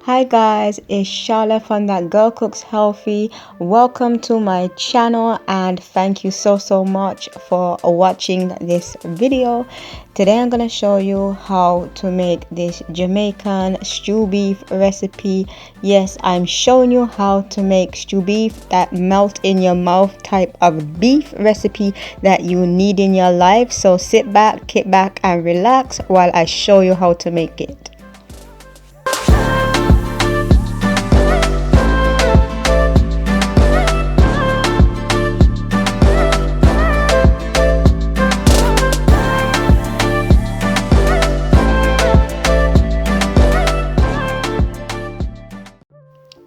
Hi guys, it's Charla from That Girl Cooks Healthy. Welcome to my channel and thank you so much for watching this video. Today I'm going to show you how to make this Jamaican stew beef recipe. Yes, I'm showing you how to make stew beef, that melt in your mouth type of beef recipe that you need in your life. So sit back, kick back and relax while I show you how to make it.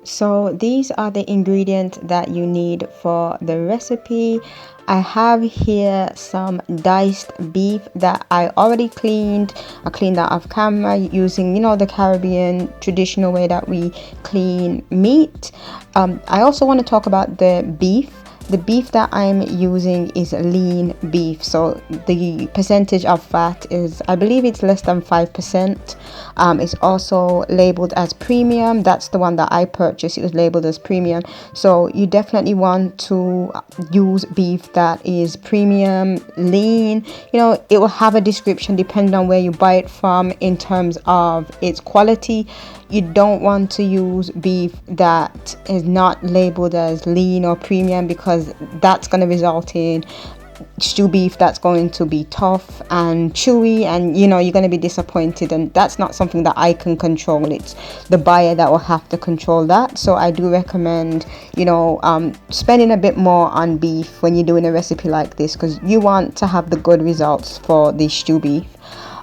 So these are the ingredients that you need for the recipe. I have here some diced beef that I already cleaned. I cleaned that off camera using, the Caribbean traditional way that we clean meat. I also want to talk about the beef. The beef that I'm using is lean beef, so the percentage of fat is, I believe it's less than 5%. It's also labeled as premium. That's the one that I purchased. It was labeled as premium, so you definitely want to use beef that is premium, lean. It will have a description depending on where you buy it from in terms of its quality. You don't want to use beef that is not labeled as lean or premium, because that's going to result in stew beef that's going to be tough and chewy, and you're going to be disappointed, and that's not something that I can control. It's the buyer that will have to control that. So I do recommend spending a bit more on beef when you're doing a recipe like this, because you want to have the good results for the stew beef.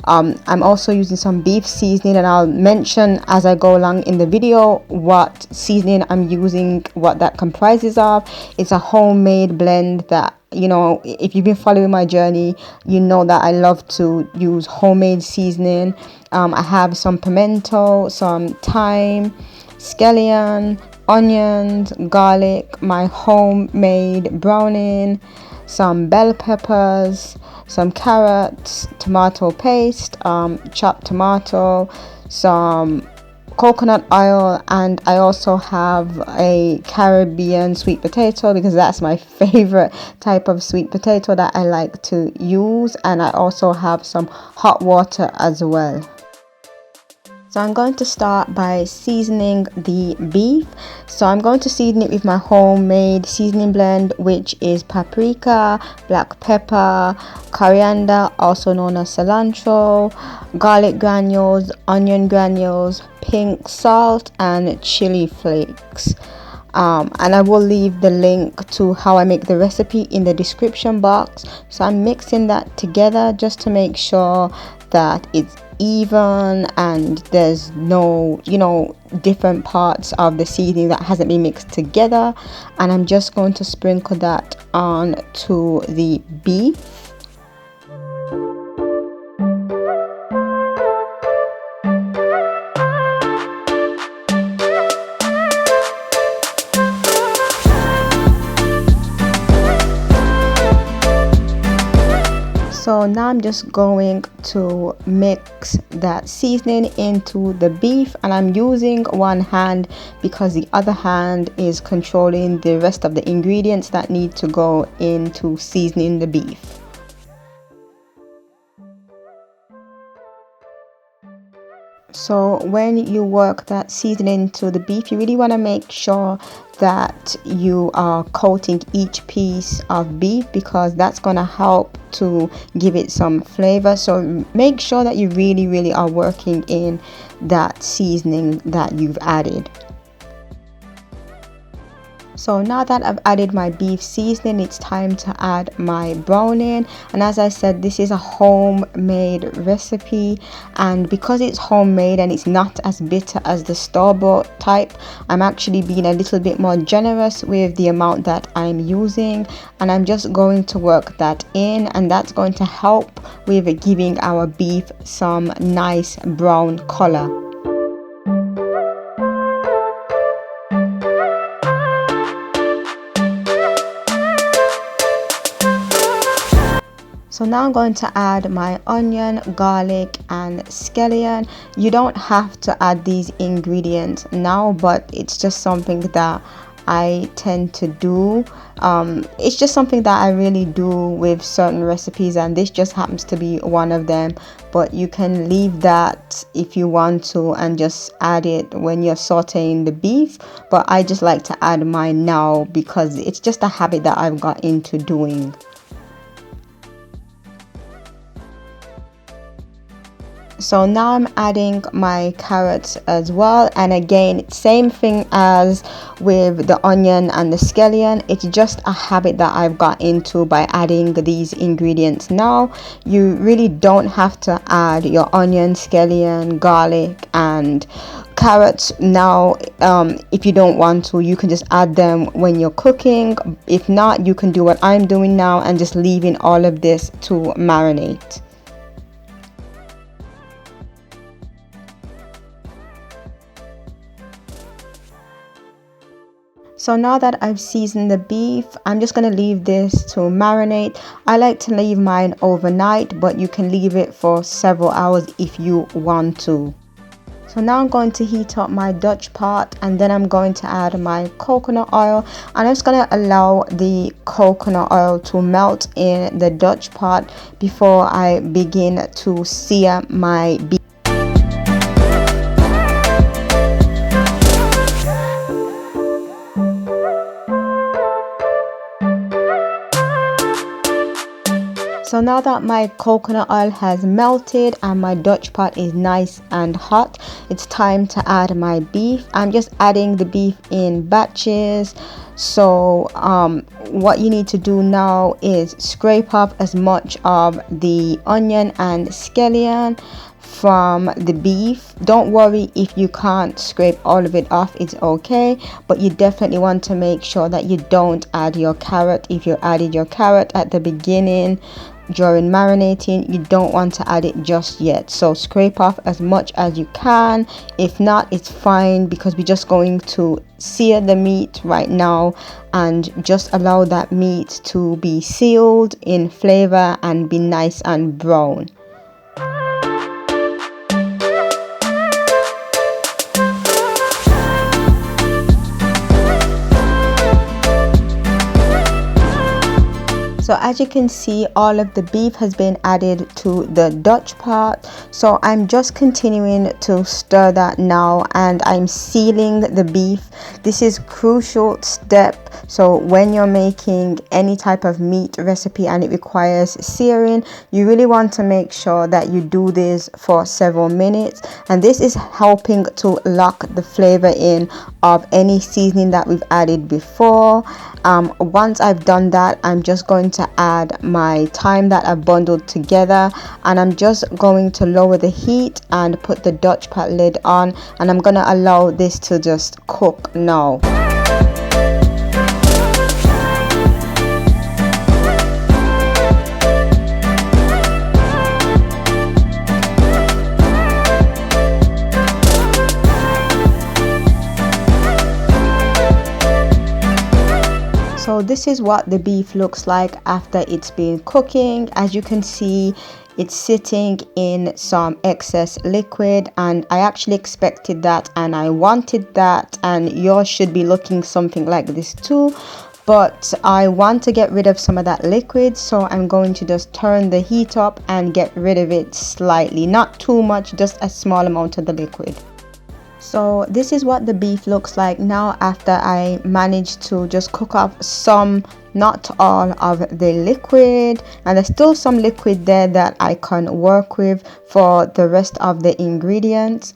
I'm also using some beef seasoning, and I'll mention as I go along in the video what seasoning I'm using, what that comprises of. It's a homemade blend that, if you've been following my journey, you know that I love to use homemade seasoning. I have some pimento, some thyme, scallion, onions, garlic, my homemade browning, some bell peppers, some carrots, tomato paste, chopped tomato, some coconut oil, and I also have a Caribbean sweet potato because that's my favorite type of sweet potato that I like to use, and I also have some hot water as well. So I'm going to start by seasoning the beef. So I'm going to season it with my homemade seasoning blend, which is paprika, black pepper, coriander, also known as cilantro, garlic granules, onion granules, pink salt, and chili flakes. And I will leave the link to how I make the recipe in the description box. So I'm mixing that together just to make sure that it's even and there's no different parts of the seasoning that hasn't been mixed together. And I'm just going to sprinkle that on to the beef. So now I'm just going to mix that seasoning into the beef, and I'm using one hand because the other hand is controlling the rest of the ingredients that need to go into seasoning the beef. So when you work that seasoning into the beef, you really want to make sure that you are coating each piece of beef, because that's going to help to give it some flavor. So make sure that you really are working in that seasoning that you've added. So now that I've added my beef seasoning, it's time to add my browning. And as I said, this is a homemade recipe, and because it's homemade and it's not as bitter as the store-bought type, I'm actually being a little bit more generous with the amount that I'm using, and I'm just going to work that in, and that's going to help with giving our beef some nice brown color. So now I'm going to add my onion, garlic and scallion. You don't have to add these ingredients now, but it's just something that I tend to do. It's just something that I really do with certain recipes, and this just happens to be one of them. But you can leave that if you want to and just add it when you're sauteing the beef. But I just like to add mine now because it's just a habit that I've got into doing. So now I'm adding my carrots as well, and again, same thing as with the onion and the scallion. It's just a habit that I've got into by adding these ingredients now. You really don't have to add your onion, scallion, garlic and carrots now. If you don't want to, you can just add them when you're cooking. If not, you can do what I'm doing now and just leaving all of this to marinate. So now that I've seasoned the beef, I'm just going to leave this to marinate. I like to leave mine overnight, but you can leave it for several hours if you want to. So now I'm going to heat up my Dutch pot, and then I'm going to add my coconut oil. I'm just going to allow the coconut oil to melt in the Dutch pot before I begin to sear my beef. So now that my coconut oil has melted and my Dutch pot is nice and hot, it's time to add my beef. I'm just adding the beef in batches. So what you need to do now is scrape off as much of the onion and scallion from the beef. Don't worry if you can't scrape all of it off, it's okay, but you definitely want to make sure that you don't add your carrot. If you added your carrot at the beginning during marinating, you don't want to add it just yet. So scrape off as much as you can. If not, it's fine, because we're just going to sear the meat right now and just allow that meat to be sealed in flavor and be nice and brown. So as you can see, all of the beef has been added to the Dutch pot. So I'm just continuing to stir that now, and I'm sealing the beef. This is a crucial step. So when you're making any type of meat recipe and it requires searing, you really want to make sure that you do this for several minutes. And this is helping to lock the flavor in of any seasoning that we've added before. Once I've done that, I'm just going to add my thyme that I've bundled together, and I'm just going to lower the heat and put the Dutch pot lid on, and I'm going to allow this to just cook now. So this is what the beef looks like after it's been cooking. As you can see, it's sitting in some excess liquid, and I actually expected that and I wanted that, and yours should be looking something like this too. But I want to get rid of some of that liquid, so I'm going to just turn the heat up and get rid of it slightly, not too much, just a small amount of the liquid. So this is what the beef looks like now after I managed to just cook off some, not all of the liquid, and there's still some liquid there that I can work with for the rest of the ingredients.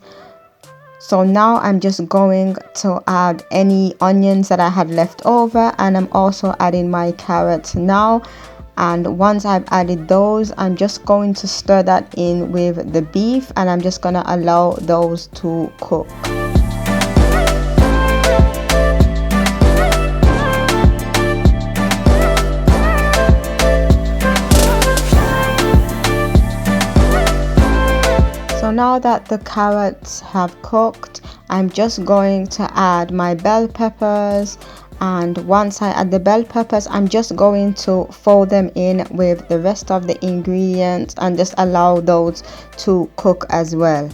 So now I'm just going to add any onions that I had left over, and I'm also adding my carrots now. And once I've added those, I'm just going to stir that in with the beef, and I'm just going to allow those to cook. So now that the carrots have cooked, I'm just going to add my bell peppers And once I add the bell peppers, I'm just going to fold them in with the rest of the ingredients and just allow those to cook as well.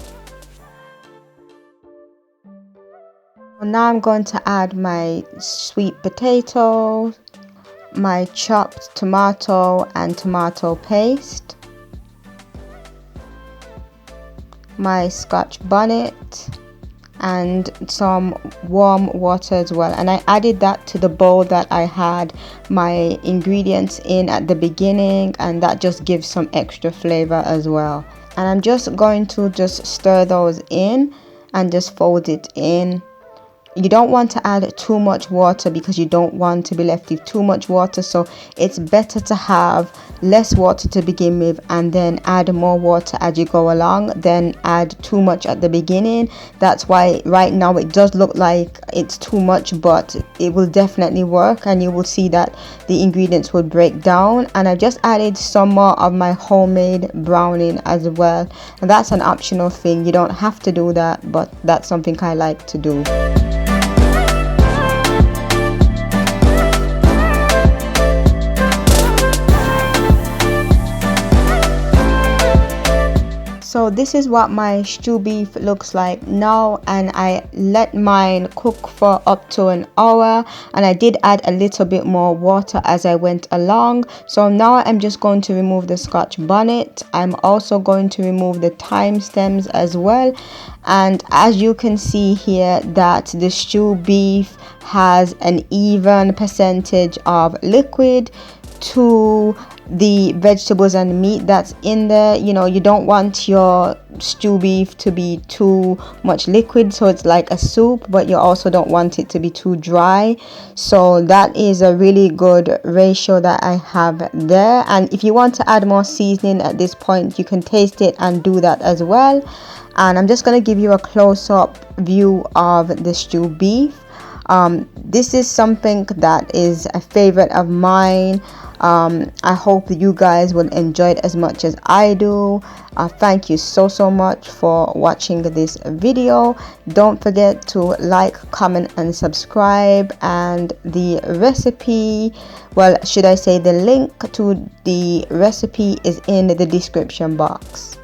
Now I'm going to add my sweet potato, my chopped tomato and tomato paste, my scotch bonnet, and some warm water as well. And I added that to the bowl that I had my ingredients in at the beginning, and that just gives some extra flavor as well. And I'm just going to just stir those in and just fold it in. You don't want to add too much water because you don't want to be left with too much water, so it's better to have less water to begin with and then add more water as you go along, then add too much at the beginning. That's why right now it does look like it's too much, but it will definitely work and you will see that the ingredients will break down. And I just added some more of my homemade browning as well, and that's an optional thing. You don't have to do that, but that's something I like to do. So this is what my stew beef looks like now, and I let mine cook for up to an hour, and I did add a little bit more water as I went along. So now I'm just going to remove the scotch bonnet. I'm also going to remove the thyme stems as well. And as you can see here, that the stew beef has an even percentage of liquid to the vegetables and meat that's in there. You know, you don't want your stew beef to be too much liquid, so it's like a soup, but you also don't want it to be too dry. So that is a really good ratio that I have there. And if you want to add more seasoning at this point, you can taste it and do that as well. And I'm just going to give you a close-up view of the stew beef. This is something that is a favorite of mine. I hope you guys will enjoy it as much as I do. Thank you so much for watching this video. Don't forget to like, comment and subscribe, and the recipe, well, should I say the link to the recipe is in the description box.